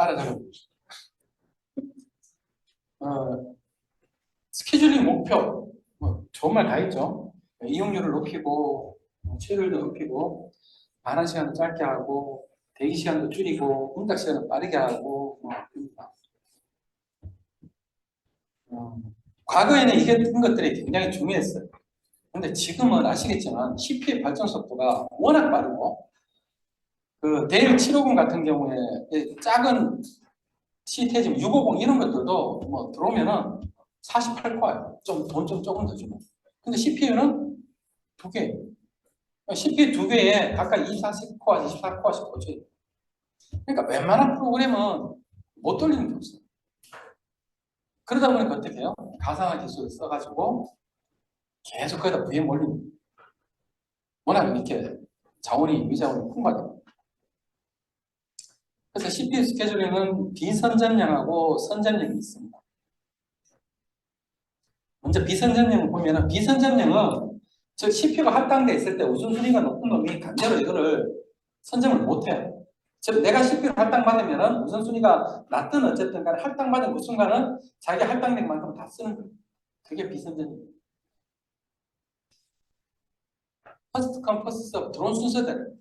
따라가는 스케줄링 목표 뭐 좋은 말 다 있죠. 이용률을 높이고 체율도 높이고 반환 시간도 짧게 하고 대기 시간도 줄이고 응답 시간도 빠르게 하고 과거에는 이런 것들이 굉장히 중요했어요. 근데 지금은 아시겠지만 CPU 발전 속도가 워낙 빠르고 그 델 750 같은 경우에 작은 시태즘 650 이런 것들도 뭐 들어오면은 48코어예요. 돈 좀 조금 더 주고. 근데 CPU는 두 개. CPU 두 개에 각각 24코어, 24코어씩 꽂혀요. 그러니까 웬만한 프로그램은 못 돌리는 게 없어요. 그러다 보니까 어떻게 해요? 가상화 기술을 써가지고 계속 거기다 VM 올리는 거예요. 워낙 이렇게 자원이, 위자원이 풍부하다. 그래서 CPU 스케줄링은 비선전량하고 선전량이 있습니다. 먼저 비선전량을 보면은, 비선전량은 즉 CPU가 할당돼 있을 때 우선순위가 높은 놈이 강제로 이거를 선점을 못해요. 즉 내가 CPU를 할당받으면은 우선순위가 낮든 어쨌든 간에 할당받은 그 순간은 자기 할당된 만큼 다 쓰는 거예요. 그게 비선전량이에요. 퍼스트 컴 퍼스트 서브 들어온 순서대로.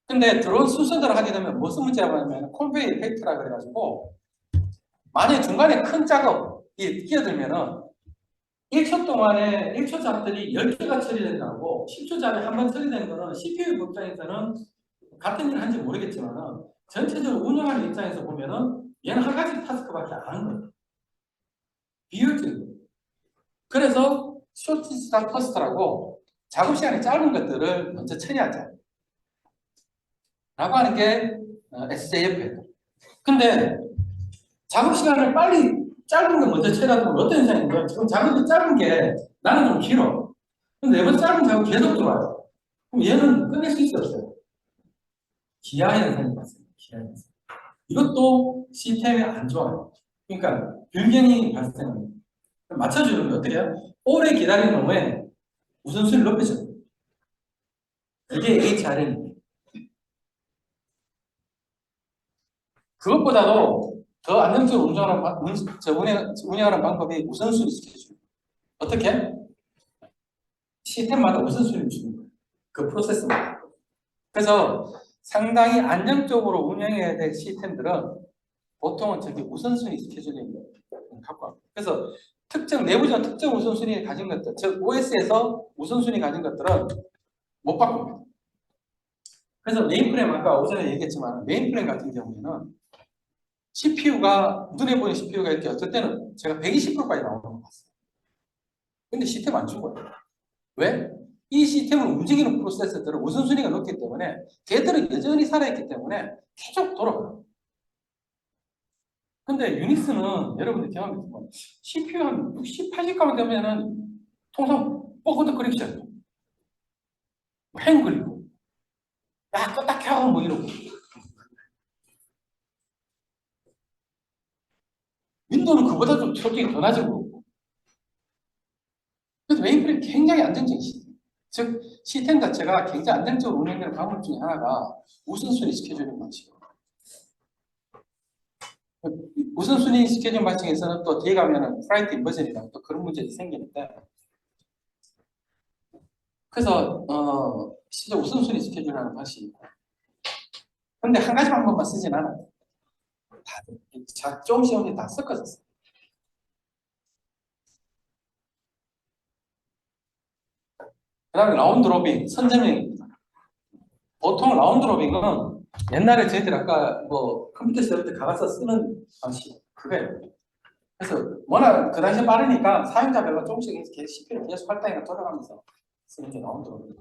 근데 들어온 순서대로 하게 되면 무슨 문제라고 하냐면 콜베이 이펙트라 그래가지고 만약에 중간에 큰 작업이 끼어들면은 1초 동안에 1초 잡들이 10개가 처리된다고 10초 잡에 한 번 처리된 거는 CPU 입장에서는 같은 일을 한지 모르겠지만 전체적으로 운영하는 입장에서 보면은 얘는 한 가지 타스크밖에 안 하는 거예요. 비효율적이에요. 그래서 쇼트 스타 퍼스트라고 작업 시간이 짧은 것들을 먼저 처리하자 라고 하는 게 SJF예요. 근데 작업 시간을 빨리 짧은 거 먼저 처리하면 어떤 현상인가? 지금 작업이 짧은 게 나는 좀 길어. 근데 내번 짧은 작업 계속 들어와요. 그럼 얘는 끝낼 수 있어 없어요? 기하 현상이 발생해요. 기하 현상. 이것도 시스템에 안 좋아요. 그러니까 불경이 발생합니다. 맞춰주는 게 어떻게 해요? 오래 기다리는 놈에 우선순위를 높여줘요. 이게 HRM입니다. 그것보다도 더 안정적으로 운영하는 방법이 우선순위 스케줄. 어떻게? 시스템마다 우선순위를 주는 거예요. 그 프로세스마다. 그래서 상당히 안정적으로 운영해야 될 시스템들은 보통은 저기 우선순위 스케줄링을 갖고 합니다. 그래서 내부적 특정 우선순위를 가진 것들, 즉 OS에서 우선순위 가진 것들은 못 바꿉니다. 그래서 메인프레임 아까 오전에 얘기했지만 메인프레임 같은 경우에는 CPU가 눈에 보이는 CPU가 이렇게 어떨 때는 제가 120%까지 나오는 거 봤어요. 근데 시스템 안 죽어요. 왜? 이 시스템을 움직이는 프로세서들은 우선순위가 높기 때문에 걔들은 여전히 살아있기 때문에 계속 돌아가요. 근데 유닉스는 여러분들 경험했지만 CPU 한 60, 80가만 되면은 통상 뻐근덕거리기 시작해요. 행 그리고 야 껐다 켜 뭐 이러고 윈도우는 그보다 좀 솔직히 더 낮은 거고. 그래서 메인프레임 굉장히 안정적인 시스템. 즉 시스템 자체가 굉장히 안정적으로 운영되는 방법 중에 하나가 우선순위 스케줄링 방식이에요. 우선순위 스케줄 방식에서는 또 뒤에 가면은 프라이트 인버전이라고 또 그런 문제도 생기는데 그래서 실제 우선순위 스케줄이라는 방식이 있고 근데 한 가지 방법만 쓰진 않아요. 다들 조금씩 다 섞어졌어요. 그 다음에 라운드 로빙, 선점형입니다. 보통 라운드 로빙은 옛날에 저희들 아까 뭐 컴퓨터 시절 때 가서 쓰는 방식 그거예요. 그래서 워낙 그 당시에 빠르니까 사용자별로 조금씩 CPU를 계속 할당해가 돌아가면서 쓰는 게 라운드 로빙.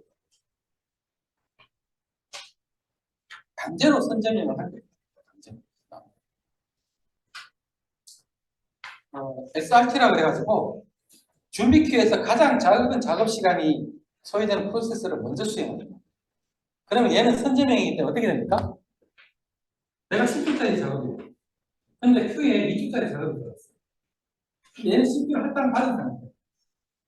강제로 선점형을 할 거예요. SRT라 그래가지고 준비 큐에서 가장 작은 작업 시간이 소요되는 프로세스를 먼저 수행합니다. 그러면 얘는 선점형이기 때문에 어떻게 됩니까? 내가 10초짜리 작업이에요. 근데 큐에 2초짜리 작업이 들어갔어요. 얘는 CPU를 할당 받은 상태예요.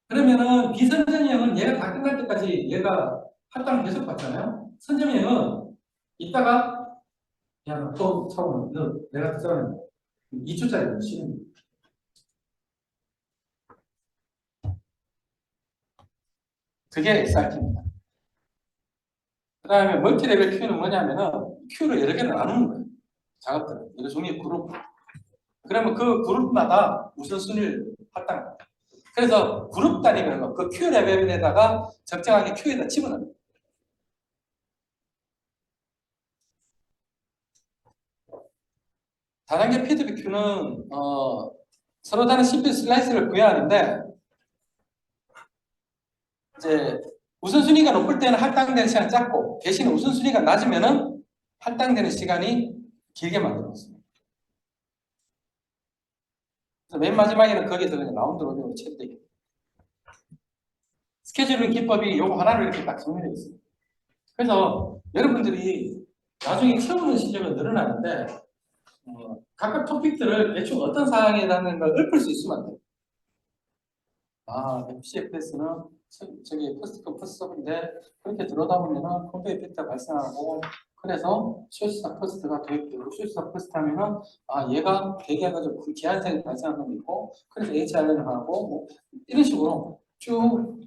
그러면은 비선점형은 얘가 다 끝날 때까지 얘가 할당 계속 받잖아요. 선점형은 이따가 야, 또 차고 너 내가 듣자면 2초짜리 쉬는. 그게 SRT입니다. 그 다음에 멀티레벨 큐는 뭐냐면은 큐를 여러 개를 나누는 거예요. 작업들 여러 종류의 그룹. 그러면 그 그룹마다 우선순위를 할당합니다. 그래서 그룹 단위별로 그 큐 레벨에다가 적정하게 큐에다 집어넣어요. 다단계 피드백 큐는 서로 다른 CPU 슬라이스를 구해야 하는데 이제 우선순위가 높을 때는 할당되는 시간이 짧고 대신 우선순위가 낮으면은 할당되는 시간이 길게 만들어놨습니다. 그래서 맨 마지막에는 거기에서 그냥 라운드 로빈으로 채택해요. 스케줄링 기법이 요거 하나로 이렇게 딱 정리되어 있습니다. 그래서 여러분들이 나중에 채우는 실력은 늘어나는데 각각 토픽들을 대충 어떤 상황이라는 걸 읊을 수 있으면 안 돼요. 아, FCFS는 저기 포스트컴 포스트인데 그렇게 들어다 보면은 컴페 이펙트가 발생하고 그래서 쇼스타 포스트가 도입되고 쇼스타 포스트 하면은 아 얘가 대기해가지고 그 기한생이 발생하는 거 있고 그래서 HR을 하고 뭐 이런 식으로 쭉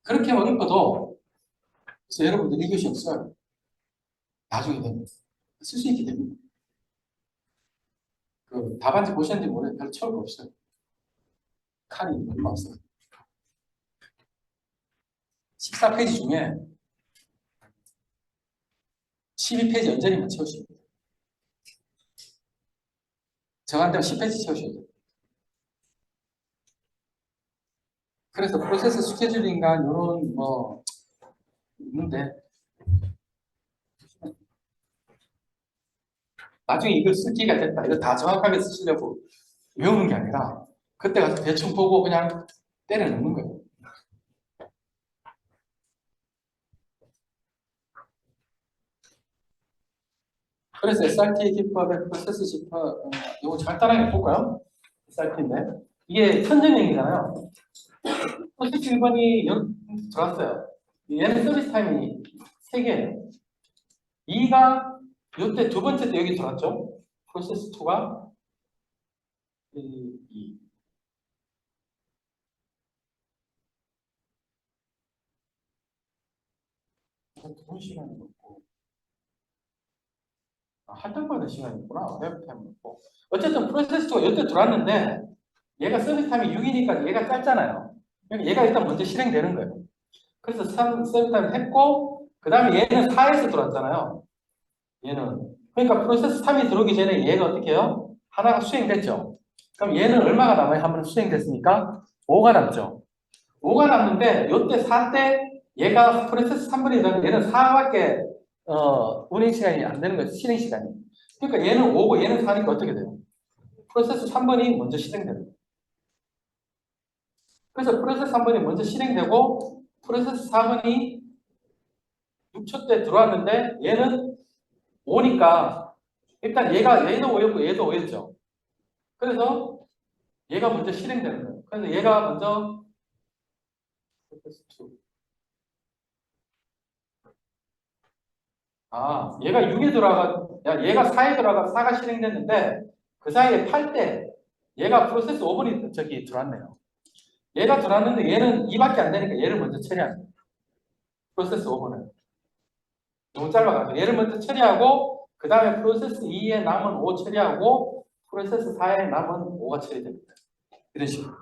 그렇게 읊어도 그래서 여러분들 이것이 없어요. 나중에 되면 쓸 수 있게 됩니다. 그 답안지 보셨는지 모르겠는데 별 철거 없어요. 칸이 얼마 없어요. 14페이지 중에 12페이지 연전이만 채우시면 돼요. 저한테는 10페이지 채우셔야 돼요. 그래서 프로세스 스케줄링과 이런 뭐 있는데 나중에 이걸 쓸 기회가 됐다. 이거 다 정확하게 쓰시려고 외우는 게 아니라 그때 가서 대충 보고 그냥 때려 넣는 거예요. 그래서 SRT 기법의 프로세스 지퍼 이거 간단하게 볼까요? SRT인데 이게 천정형이잖아요. 프로세스 1번이 여기 들어왔어요. 얘는 서비스 타임이 3개예요. 2가 이때 두 번째 때 여기 들어왔죠. 프로세스 2가 2. 두 시간이 넘고 할당받는 시간이 있구나. 웹타임 있고. 어쨌든 프로세스가 이때 들어왔는데 얘가 서비스 타임이 6이니까 얘가 짧잖아요. 그러니까 얘가 일단 먼저 실행되는 거예요. 그래서 서비스 타임을 했고 그 다음에 얘는 4에서 들어왔잖아요. 얘는 그러니까 프로세스 3이 들어오기 전에 얘가 어떻게 해요? 하나가 수행됐죠. 그럼 얘는 얼마가 남아요? 한 번 수행됐으니까 5가 남죠. 5가 남는데 이때 4 때 얘가 프로세스 3분이 되는 얘는 4밖에 운행 시간이 안 되는 거예요. 실행 시간이. 그러니까 얘는 5고 얘는 4니까 어떻게 돼요? 프로세스 3번이 먼저 실행되는 거예요. 그래서 프로세스 3번이 먼저 실행되고 프로세스 4번이 6초 때 들어왔는데 얘는 5니까 일단 얘는 5였고 얘도 5였죠. 그래서 얘가 먼저 실행되는 거예요. 그래서 얘가 먼저 프로세스 2. 아, 얘가 6에 들어가, 얘가 4에 들어가 4가 실행됐는데 그 사이에 8 때 얘가 프로세스 5번이 저기 들어왔네요. 얘가 들어왔는데 얘는 2밖에 안 되니까 얘를 먼저 처리하는 프로세스 5번을. 너무 짧아가지고 얘를 먼저 처리하고 그 다음에 프로세스 2에 남은 5 처리하고 프로세스 4에 남은 5가 처리됩니다. 이런 식으로.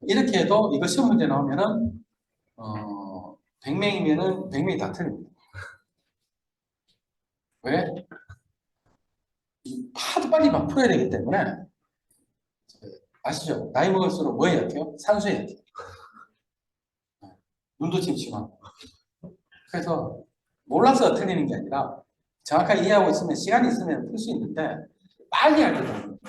이렇게 해도 이거 시험 문제 나오면은 100명이면은 100명이 다 틀립니다. 왜? 하도 빨리 막 풀어야 되기 때문에 아시죠? 나이 먹을수록 뭐에 약해요? 산소에 약해요. 눈도 침침하고. 그래서 몰라서 틀리는 게 아니라 정확하게 이해하고 있으면 시간이 있으면 풀 수 있는데 빨리 할 때는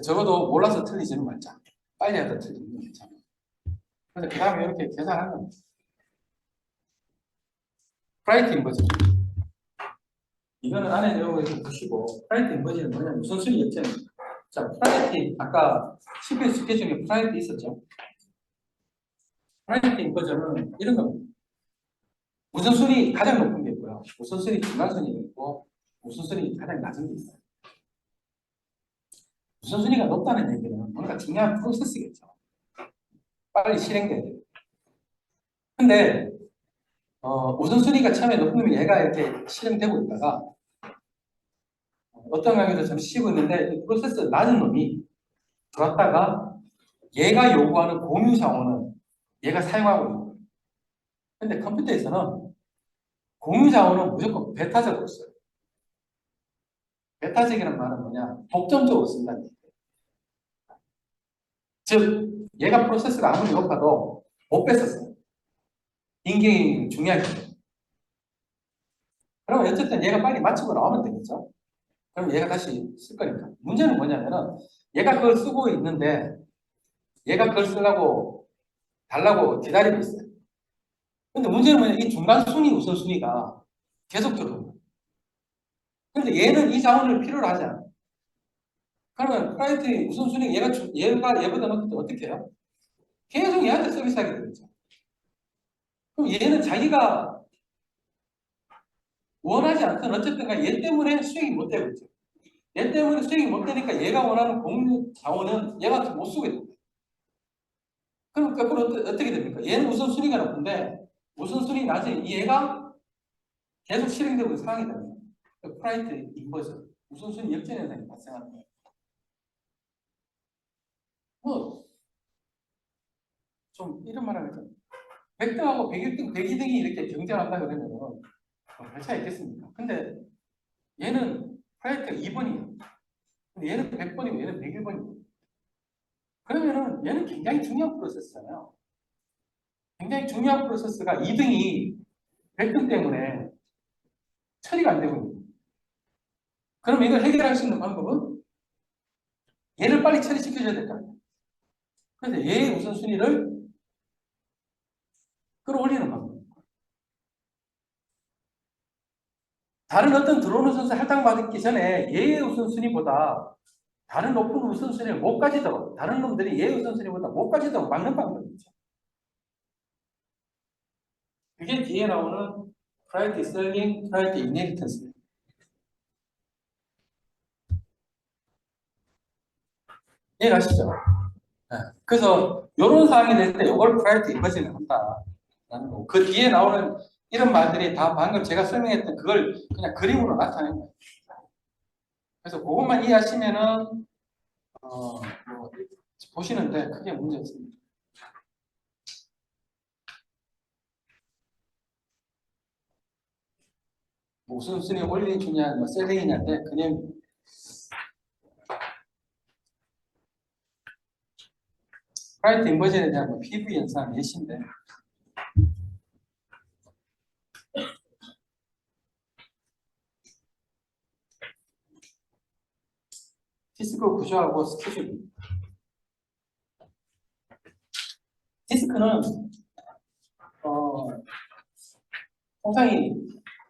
적어도 몰라서 틀리지는 말자. 빨리 하다 틀리는 게 괜찮아요. 그래서 그 다음에 이렇게 계산하는 겁니다. 프라이트 인버전. 이거는 안에 내용을 좀 보시고 프라이트 인버전은 뭐냐면 우선순위 역전입니다. 자, 프라이티 아까 CPU 스케줄에 프라이티 있었죠? 프라이빗 인버전은 이런 겁니다. 우선순위 가장 높은 게 있고요. 우선순위 중간순위가 있고 우선순위 가장 낮은 게 있어요. 우선순위가 높다는 얘기는 뭔가 중요한 프로세스겠죠. 빨리 실행돼야 돼요. 근데 우선순위가 처음에 높으면 얘가 이렇게 실행되고 있다가 어떤 관계에서 잠시 쉬고 있는데 이 프로세스 낮은 놈이 들어왔다가 얘가 요구하는 공유 자원은 얘가 사용하고 있는 거예요. 근데 컴퓨터에서는 공유 자원은 무조건 배타적으로 써요. 배타적이라는 말은 뭐냐? 독점적으로 쓴다는 얘기예요. 즉, 얘가 프로세스가 아무리 높아도 못 뺐었어요. 인계이 중요하게. 그러면 어쨌든 얘가 빨리 맞추고 나오면 되겠죠? 그럼 얘가 다시 쓸 거니까. 문제는 뭐냐면은 얘가 그걸 쓰고 있는데 얘가 그걸 쓰려고 달라고 기다리고 있어요. 근데 문제는 뭐냐? 이 중간 순위, 우선순위가 계속적으로. 근데 얘는 이 자원을 필요로 하지 않아요. 그러면 프라이어티 우선순위 얘가 얘보다 높을 때 어떻게 해요? 계속 얘한테 서비스하게 되겠죠. 그럼 얘는 자기가 원하지 않든 어쨌든 얘 때문에 수익이 못 되고 있죠. 얘 때문에 수익이 못 되니까 얘가 원하는 공유 자원은 얘가 못 쓰게 됩니다. 그럼 거꾸로 어떻게 됩니까? 얘는 우선순위가 높은데 우선순위 낮은 얘가 계속 실행되고 있는 상황이 됩니다. 프라이트 인버전, 우선순위 역전 현상이 발생하는 거예요. 뭐 좀 이런 말 하면 100등하고 101등, 102등이 이렇게 경쟁한다 그러면 별 차이 있겠습니까? 근데 얘는 프라이트가 2번이에요. 근데 얘는 100번이고 얘는 101번이고 그러면은 얘는 굉장히 중요한 프로세스잖아요. 굉장히 중요한 프로세스가 2등이 100등 때문에 처리가 안 되고 있는 거예요. 그럼 이걸 해결할 수 있는 방법은 얘를 빨리 처리시켜줘야 될 거 아니에요. 그래서 얘의 우선순위를 끌어올리는 방법. 다른 어떤 들어오는 선수 할당받기 전에 얘의 우선순위보다 다른 높은 우선순위를 못 가지도록 다른 놈들이 얘의 우선순위보다 못 가지도록 막는 방법이죠. 그게 뒤에 나오는 프라이어티 셀링, 프라이어티 인헤리턴스예요. 이해가시죠? 네. 그래서 이런 상황이 될 때 이걸 프라이어티 인버전을 한다라는 거고 그 뒤에 나오는 이런 말들이 다 방금 제가 설명했던 그걸 그냥 그림으로 나타낸 거예요. 그래서 그것만 이해하시면은 뭐 보시는데 크게 문제 없습니다. 무슨 순위 올리 주냐, 뭐 셀링이냐인데 그냥 프라이트 인버전에 대한 뭐 PV 현상 예시인데 디스크 구조하고 스케줄. 디스크는 통상이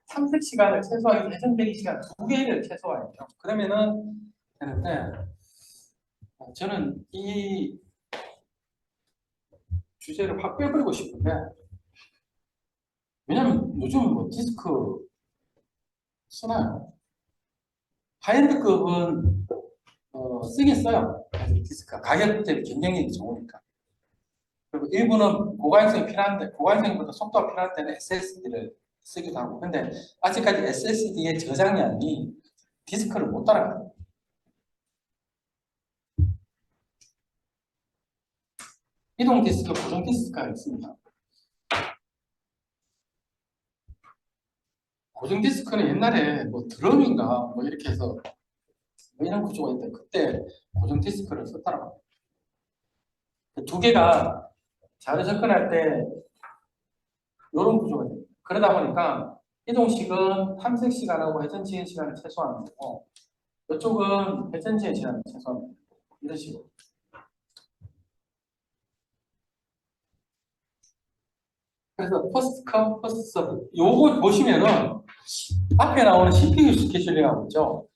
탐색 시간을 최소화하기 회전되기 시간 2개를 최소화해요. 그러면은 되는데 저는 이 주제를 확 빼버리고 싶은데 왜냐면 요즘 뭐 디스크 쓰나요? 하이엔드급은 쓰긴 써요. 디스크가 가격 대비 경쟁력이 좋으니까. 그리고 일부는 고가행성이 필요한데 고가행성보다 속도가 필요할 때는 SSD를 쓰기도 하고 근데 아직까지 SSD의 저장량이 디스크를 못 따라가요. 이동 디스크, 고정 디스크가 있습니다. 고정 디스크는 옛날에 뭐 드럼인가 뭐 이렇게 해서 뭐 이런 구조가 있는데 그때 고정 디스크를 썼더라고요. 두 개가 자료 접근할 때 이런 구조가 돼요. 그러다 보니까 이동식은 탐색 시간하고 회전 지연 시간을 최소화하는 거고 이쪽은 회전 지연 시간을 최소화하는 거고 이런 식으로. 그래서 퍼스트 컴 퍼스트 서브 요거 보시면은 앞에 나오는 CPU 스케줄링하고 있죠.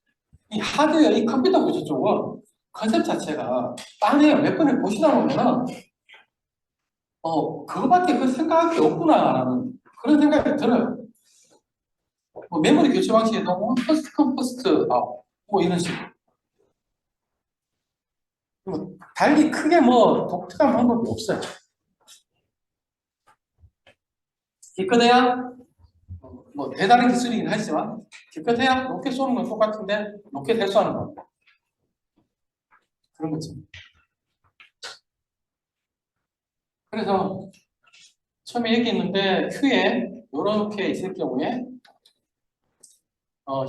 이 하드웨어, 이 컴퓨터 구조 쪽은 컨셉 자체가 딴해요. 몇 번을 보시다 보면은 그거밖에 그 생각할 게 없구나라는 그런 생각이 들어요. 뭐 메모리 교체 방식에도 뭐 퍼스트 컴 퍼스트 아웃 뭐 이런 식으로. 뭐 달리 크게 뭐 독특한 방법이 없어요. 기껏해야 뭐 대단한 기술이긴 하지만 기껏해야 로켓 쏘는 건 똑같은데 로켓 회수하는 건 그런 거죠. 그래서 처음에 얘기했는데 Q에 이렇게 있을 경우에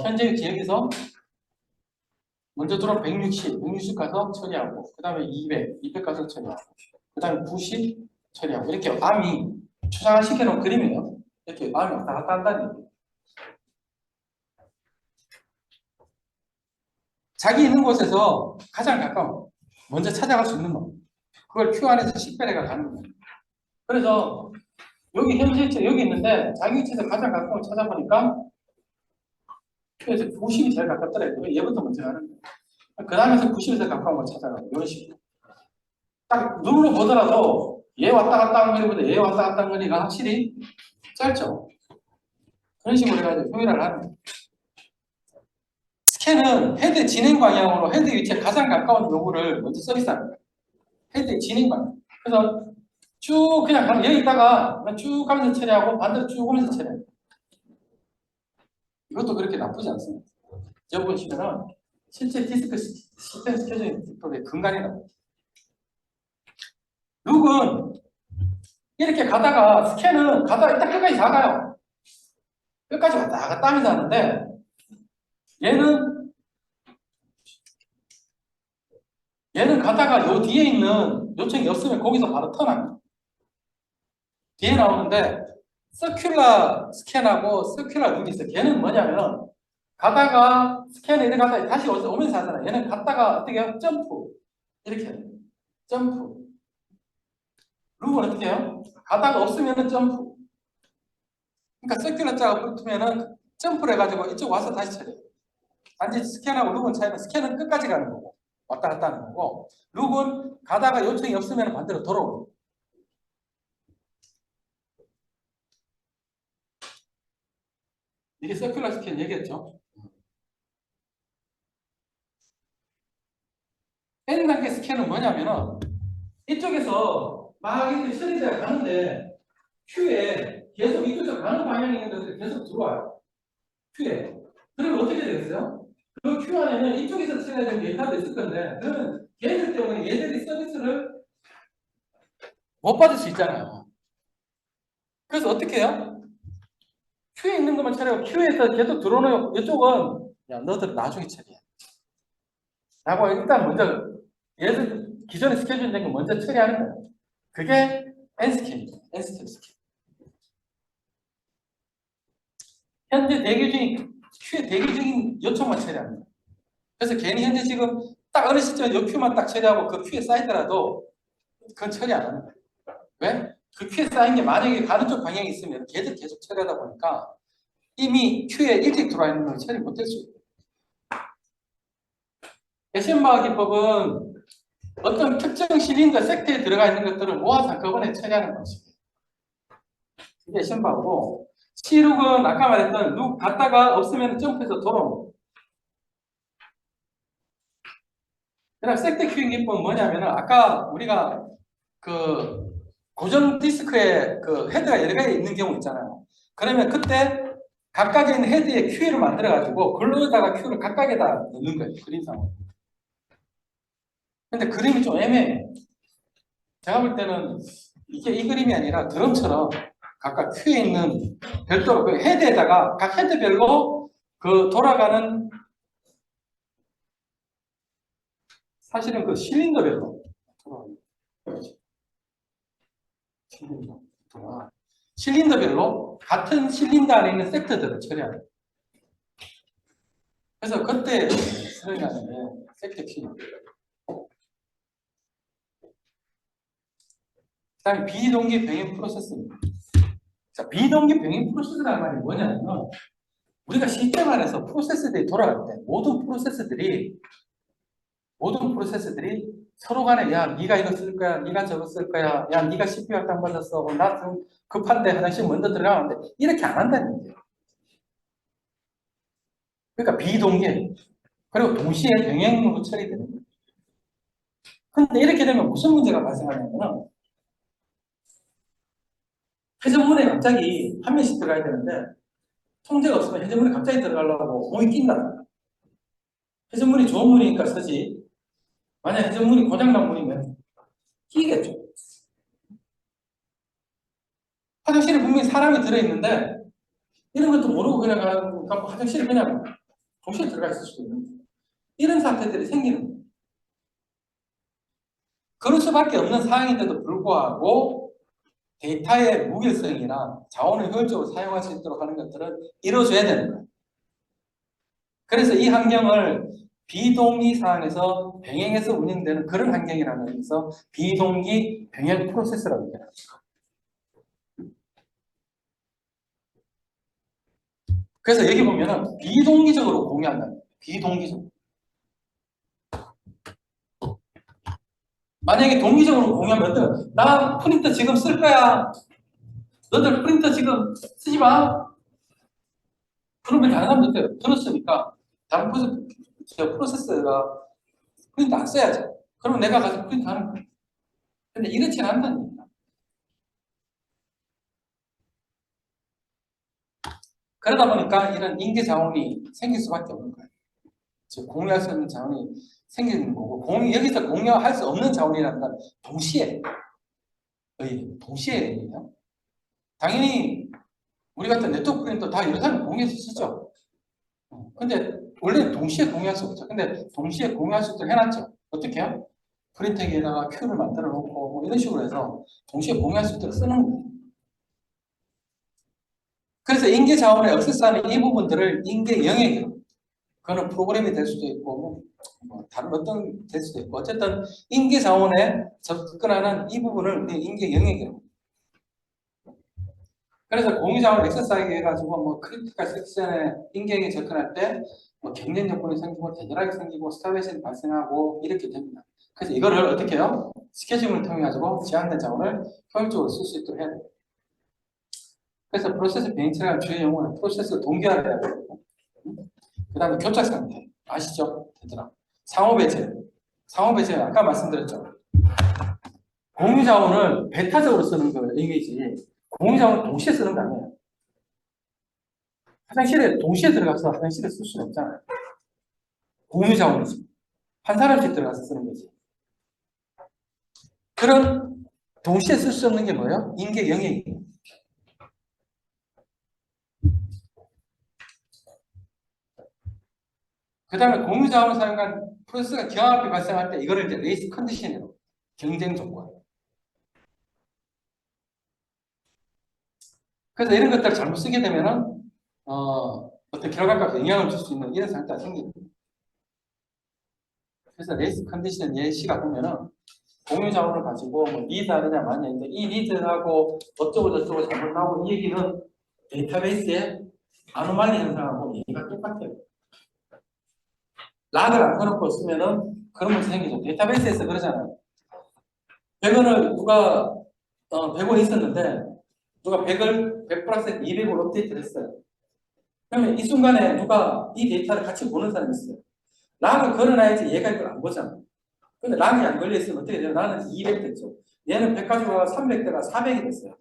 현재 지역에서 먼저 들어온 160 가서 처리하고 그 다음에 200 가서 처리하고 그 다음에 90 처리하고 이렇게 암이 추상화 시켜놓은 그림이에요. 이렇게 암이 왔다 갔다 한다는 얘기예요. 자기 있는 곳에서 가장 가까운 먼저 찾아갈 수 있는 거 그걸 Q 안에서 식별해가 가는 거예요. 그래서 여기 현재 위치 여기 있는데 자기 위치에서 가장 가까운 찾아보니까 Q에서 90이 제일 가깝더라고요. 얘부터 먼저 가는 거예요. 그 다음에서 90에서 가까운 걸 찾아가고 이런 식으로 딱 눈으로 보더라도 얘 왔다 갔다 하는 거리보다 얘 왔다 갔다 하는 거리가 확실히 짧죠. 그런 식으로 해가지고 효율화를 하는 거예요. 스캔은 헤드 진행 방향으로 헤드 위치에 가장 가까운 요구를 먼저 서비스하는 거예요. 헤드의 진행 방향. 그래서 쭉 그냥 가면 여기 있다가 쭉 가면서 처리하고 반대로 쭉 오면서 처리해요. 이것도 그렇게 나쁘지 않습니다. 여기 보시면은 실제 디스크 시스템 스케줄링 디스크의 근간이라고. 룩은 이렇게 가다가 스캔은 가다가 일단 끝까지 다 가요. 끝까지 왔다 갔다 하면서 하는데 얘는 가다가 요 뒤에 있는 요청이 없으면 거기서 바로 턴합니다. 뒤에 나오는데 서큘러 스캔하고 서큘러 룩이 있어요. 걔는 뭐냐면 가다가 스캔에 이렇게 가다가 다시 오면서 하잖아요. 얘는 갔다가 어떻게 해요? 점프 이렇게 해요. 점프 룩은 어떻게 해요? 가다가 없으면 점프. 그러니까 서큘러 자가 붙으면은 점프를 해가지고 이쪽 와서 다시 처리해요. 단지 스캔하고 룩은 차이는 스캔은 끝까지 가는 거고 왔다 갔다 하는 거고 룩은 가다가 요청이 없으면 반대로 돌아오고. 이게 서큘러 스캔 얘기했죠. N단계 스캔은 뭐냐면은 이쪽에서 막 이렇게 처리돼야 가는데 Q에 계속 이쪽에서 가는 방향이 있는 것들이 계속 들어와요. Q에. 그러면 어떻게 되겠어요? 그 Q 안에는 이쪽에서 처리해야 되는 데이터도 있을 건데 그러면 얘들 때문에 얘들이 서비스를 못 받을 수 있잖아요. 그래서 어떻게 해요? Q에 있는 것만 처리하고 Q에서 계속 들어오는 이쪽은 야 너들 나중에 처리해. 라고 일단 먼저 얘들 기존에 스케줄 된 거 먼저 처리하는 거예요. 그게 N스캔이죠. N스캔 스캔. 현재 대기 중인 Q에 대기 중인 요청만 처리합니다. 그래서 괜히 현재 지금 딱 어느 시점에 요 Q만 딱 처리하고 그 Q에 쌓이더라도 그건 처리 안 합니다. 왜? 그 Q에 쌓인 게 만약에 가는 쪽 방향이 있으면 걔들 계속 처리하다 보니까 이미 Q에 일찍 들어와 있는 걸 처리 못할 수 있어요. 액션바 기법은 어떤 특정 실린더 섹터에 들어가 있는 것들을 모아서 한꺼번에 처리하는 방식이에요. 이게 액션바고 C6은 아까 말했던 룩 갔다가 없으면 점프해서 돌아오고 그다음 섹터 큐잉 기법은 뭐냐면은 아까 우리가 그 고정 디스크에 그 헤드가 여러 가지 있는 경우 있잖아요. 그러면 그때 각각의 있는 헤드에 큐를 만들어 가지고 글로에다가 큐를 각각에다 넣는 거예요. 그림상으로. 근데 그림이 좀 애매해요. 제가 볼 때는 이게 이 그림이 아니라 드럼처럼 각각 큐에 있는 별도로 그 헤드에다가 각 헤드별로 그 돌아가는 사실은 그 실린더별로 실린더별로 같은 실린더 안에 있는 섹터들을 처리하는. 그래서 그때 설명하는 게 섹터 큐. 그다음에 비동기 병행 프로세스입니다. 자, 비동기 병행 프로세스라는 말이 뭐냐면 우리가 시스템 안에서 프로세스들이 돌아갈 때 모든 프로세스들이 서로 간에 야 네가 이거 쓸 거야, 네가 저거 쓸 거야, 야 네가 CPU 할당 받았어, 나 지금 급한데 화장실 먼저 들어가는데 이렇게 안 한다는 얘기예요. 그러니까 비동기 그리고 동시에 병행으로 처리되는 거예요. 근데 이렇게 되면 무슨 문제가 발생하냐면 회전문에 갑자기 한 명씩 들어가야 되는데 통제가 없으면 회전문에 갑자기 들어가려고 몸이 낀다. 회전문이 좋은 문이니까 서지. 만약 회전문이 고장난 문이면 끼겠죠. 화장실에 분명히 사람이 들어있는데 이런 것도 모르고 그냥 가고 화장실에 그냥 동시에 들어가 있을 수도 있는 거예요. 이런 사태들이 생기는 거예요. 그럴 수밖에 없는 상황인데도 불구하고 데이터의 무결성이나 자원을 효율적으로 사용할 수 있도록 하는 것들은 이루어져야 되는 거예요. 그래서 이 환경을 비동기 상황에서 병행해서 운영되는 그런 환경이라는 의미에서 비동기 병행 프로세스라고 얘기합니다. 그래서 여기 보면은 비동기적으로 공유한다. 비동기적으로. 만약에 동기적으로 공유하면 어떤 나 프린터 지금 쓸 거야. 너들 프린터 지금 쓰지 마. 그러면 다른 사람들 들었으니까 다른 프로세스가 프린터 안 써야죠. 그러면 내가 가서 프린터 하는 거야. 근데 이렇지 않다는 겁니다. 그러다 보니까 이런 인계 자원이 생길 수밖에 없는 거예요. 즉 공유할 수 있는 자원이 생기는 거고 여기서 공유할 수 없는 자원이라는 건 동시에 얘기예요. 당연히 우리 같은 네트워크 프린터 다 여러 사람 공유해서 쓰죠. 근데 원래 동시에 공유할 수 없죠. 근데 동시에 공유할 수 있도록 해놨죠. 어떻게 해요? 프린터기에다가 큐를 만들어 놓고 뭐 이런 식으로 해서 동시에 공유할 수 있도록 쓰는 거예요. 그래서 인계 자원에 액세스하는 이 부분들을 인계 영역이라고. 그거는 프로그램이 될 수도 있고 뭐 다른 어떤 될 수도 있고 어쨌든 인계 자원에 접근하는 이 부분을 인계 영역이라고. 그래서 공유 자원을 액세스하게 해가지고 뭐 크리티컬 섹션에 인계에 접근할 때 뭐 경쟁 조건이 생기고 대결하게 생기고 스타베이션이 발생하고 이렇게 됩니다. 그래서 이거를 어떻게 해요? 스케줄을 통해 가지고 제한된 자원을 효율적으로 쓸 수 있도록 해야 돼요. 그래서 프로세스 비행체가 주요 용어는 프로세스 동기화를 해야 되고 그 다음에 교착 상태 아시죠? 얘들아 상호배제 상호배제 아까 말씀드렸죠. 공유 자원을 배타적으로 쓰는 거 이미지 공유 자원을 동시에 쓰는 거 아니에요. 화장실에 동시에 들어가서 화장실에 쓸 수는 없잖아요. 공유 자원이지. 한 사람씩 들어가서 쓰는 거지. 그런 동시에 쓸 수 없는 게 뭐예요? 인계 영역이에요. 그 다음에 공유 자원을 사용한 프로세스가 경합이 발생할 때 이거를 이제 레이스 컨디션이라고 경쟁 조건. 그래서 이런 것들을 잘못 쓰게 되면은 어떤 결과값에 영향을 줄 수 있는 이런 상태가 생깁니다. 그래서 레이스 컨디션 예시가 보면은 공유 자원을 가지고 뭐 리드 하느냐 마느냐 있는데 이 리드하고 어쩌고 저쩌고 잘못 나오고 이 얘기는 데이터베이스에 아노말리 현상하고 얘기가 똑같아요. 락을 안 꺼놓고 쓰면은 그런 문제 생기죠. 데이터베이스에서 그러잖아요. 100원을 누가 100원 있었는데 누가 100 플러스 200을 업데이트를 했어요. 그러면 이 순간에 누가 이 데이터를 같이 보는 사람이 있어요. 락을 걸어놔야지 얘가 이걸 안 보잖아. 근데 락이 안 걸려있으면 어떻게 돼요? 나는 200 됐죠. 얘는 100 가지고 300대가 400이 됐어요.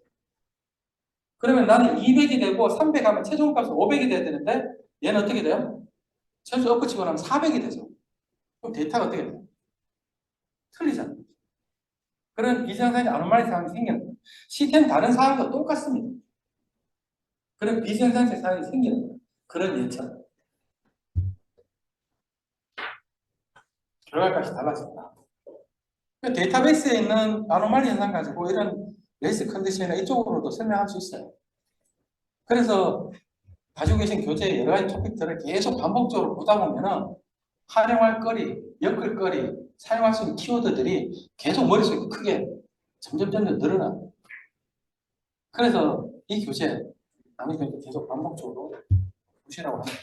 그러면 나는 200이 되고 300 하면 최종값은 500이 돼야 되는데 얘는 어떻게 돼요? 최소 엎어치고 나면 400이 되죠. 그럼 데이터가 어떻게 돼요? 틀리잖아요. 그런 비정상의 아노말리 상황이 생기는 거예요. 시스템 다른 상황과 똑같습니다. 그런 비정상의 상황이 생기는 거예요. 그런 예처럼. 결과값이 달라진다. 데이터베이스에 있는 아노말리 현상 가지고 이런 레이스 컨디션이나 이쪽으로도 설명할 수 있어요. 그래서 가지고 계신 교재의 여러 가지 토픽들을 계속 반복적으로 보다 보면은 활용할 거리, 엮을 거리, 사용할 수 있는 키워드들이 계속 머릿속에 크게 점점 늘어나요. 그래서 이 교재 아니면 계속 반복적으로 보시라고 합니다.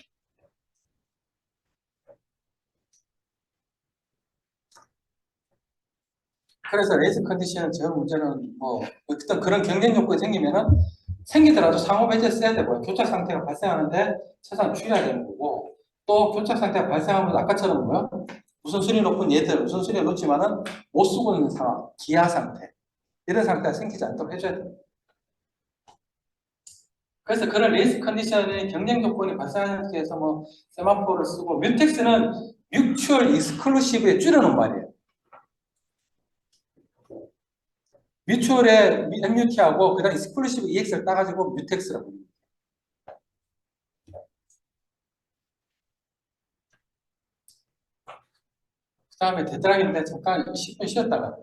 그래서 레이스 컨디션은 저 문제는 뭐 어떤 그런 경쟁 요건이 생기면은 생기더라도 상호 배제 써야 되고요. 교착 상태가 발생하는데 최소한 줄여야 되는 거고 또 교착 상태가 발생하면 아까처럼 뭐요? 우선순위 높은 얘들 우선순위가 높지만은 못 쓰고 있는 상황, 기하 상태 이런 상태가 생기지 않도록 해줘야 돼요. 그래서 그런 레이스 컨디션의 경쟁 조건이 발생하는 데서 뭐 세마포를 쓰고 뮤텍스는 뮤추얼 익스클루시브에 줄여놓은 말이에요. 뮤추얼의 MUT하고 그다음 익스클루시브 EX를 따가지고 뮤텍스라고 합니다. 그 다음에 데드락인데 잠깐 10분 쉬었다가